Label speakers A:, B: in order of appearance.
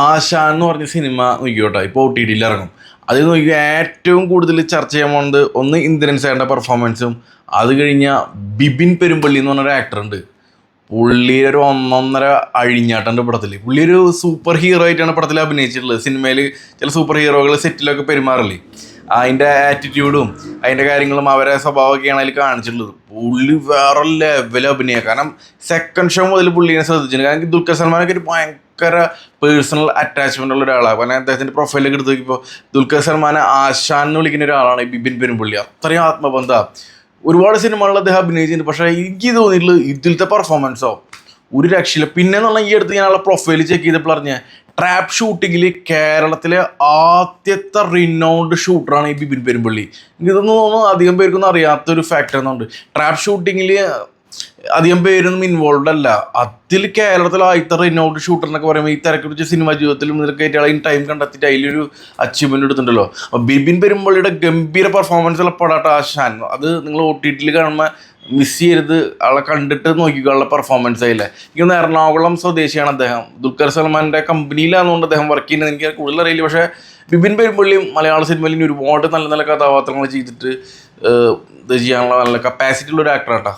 A: ആശാൻ എന്ന് പറഞ്ഞ സിനിമ നോക്കിയോട്ടെ ഇപ്പോൾ OTT ഇറങ്ങും. അത് നോക്കി ഏറ്റവും കൂടുതൽ ചർച്ച ചെയ്യാൻ പോകുന്നത് ഒന്ന് ഇന്ദ്രൻസേട്ടൻ്റെ പെർഫോമൻസും, അത് കഴിഞ്ഞാൽ ബിബിൻ പെരുമ്പള്ളി എന്ന് പറഞ്ഞൊരു ആക്ടറുണ്ട്. പുള്ളി ഒരു ഒന്നൊന്നര അഴിഞ്ഞാട്ടുണ്ട് പടത്തിൽ. പുള്ളി ഒരു സൂപ്പർ ഹീറോ ആയിട്ടാണ് പടത്തിൽ അഭിനയിച്ചിട്ടുള്ളത്. സിനിമയിൽ ചില സൂപ്പർ ഹീറോകൾ സെറ്റിലൊക്കെ പെരുമാറില്ലേ, അതിൻ്റെ ആറ്റിറ്റ്യൂഡും അതിൻ്റെ കാര്യങ്ങളും അവരെ സ്വഭാവമൊക്കെയാണ് അതിൽ കാണിച്ചിട്ടുള്ളത്. പുള്ളി വേറെ ലെവൽ അഭിനയം. കാരണം സെക്കൻഡ് ഷോ മുതൽ പുള്ളിനെ ശ്രദ്ധിച്ചിട്ടുണ്ട്. കാരണം ദുൽഖർ സൽമാനൊക്കെ ഒരു ഭയങ്കര പേഴ്സണൽ അറ്റാച്ച്മെൻ്റ് ഉള്ള ഒരാളാണ്. കാരണം അദ്ദേഹത്തിൻ്റെ പ്രൊഫൈലൊക്കെ എടുത്ത് നോക്കിയപ്പോൾ ദുൽഖർ സൽമാനെ ആശാൻ എന്ന് വിളിക്കുന്ന ഒരാളാണ് ഈ ബിബിൻ പെരുമ്പള്ളി. അത്രയും ആത്മബന്ധമാണ്. ഒരുപാട് സിനിമകളിൽ അദ്ദേഹം അഭിനയിച്ചിട്ടുണ്ട്. പക്ഷേ എനിക്ക് തോന്നിയിട്ടുള്ളത് ഇതിലത്തെ പെർഫോമൻസോ ഒരു രക്ഷയില്ല. പിന്നെ എന്നുള്ള ഈ അടുത്ത് ഞാനുള്ള പ്രൊഫൈൽ ചെക്ക് ചെയ്തപ്പോൾ പറഞ്ഞ ട്രാപ്പ് ഷൂട്ടിങ്ങിൽ കേരളത്തിലെ ആദ്യത്തെ റിനൗണ്ട് ഷൂട്ടറാണ് ഈ ബിബിൻ പെരുമ്പള്ളി. എനിക്കിതൊന്നും തോന്നുന്നു അധികം പേർക്കൊന്നും അറിയാത്തൊരു ഫാക്ടർ എന്നുണ്ട്. ട്രാപ്പ് ഷൂട്ടിങ്ങിൽ അധികം പേരൊന്നും ഇൻവോൾവ് അല്ല. അതിൽ കേരളത്തിൽ ആദ്യത്തെ റിനൗണ്ട് ഷൂട്ടർ എന്നൊക്കെ പറയുമ്പോൾ ഈ തിരക്ക് പിടിച്ച സിനിമാ ജീവിതത്തിലും ഇതിലൊക്കെ ആയിട്ട് ടൈം കണ്ടെത്തിയിട്ട് അതിലൊരു അച്ചീവ്മെൻറ്റ് എടുത്തിട്ടുണ്ടല്ലോ. അപ്പോൾ ബിബിൻ പെരുമ്പള്ളിയുടെ ഗംഭീര പെർഫോമൻസ് ഉള്ള പടാട്ട ആശാൻ. അത് നിങ്ങൾ OTT കാണുമ്പോൾ മിസ് ചെയ്യരുത്. ആളെ കണ്ടിട്ട് നോക്കിക്കാനുള്ള പെർഫോമൻസ് ആയില്ലേ. എനിക്കൊന്ന് എറണാകുളം സ്വദേശിയാണ് അദ്ദേഹം. ദുൽഖർ സൽമാൻ്റെ കമ്പനിയിലാണെന്നുകൊണ്ട് അദ്ദേഹം വർക്ക് ചെയ്യുന്നത് എനിക്ക് കൂടുതൽ അറിയില്ല. പക്ഷേ ബിബിൻ പെരുമ്പള്ളിയും മലയാള സിനിമയിൽ ഇനി ഒരുപാട് നല്ല നല്ല കഥാപാത്രങ്ങൾ ചെയ്തിട്ട് ഇത് ചെയ്യാനുള്ള നല്ല കപ്പാസിറ്റി ഉള്ള ഒരു ആക്ടറാട്ടാ.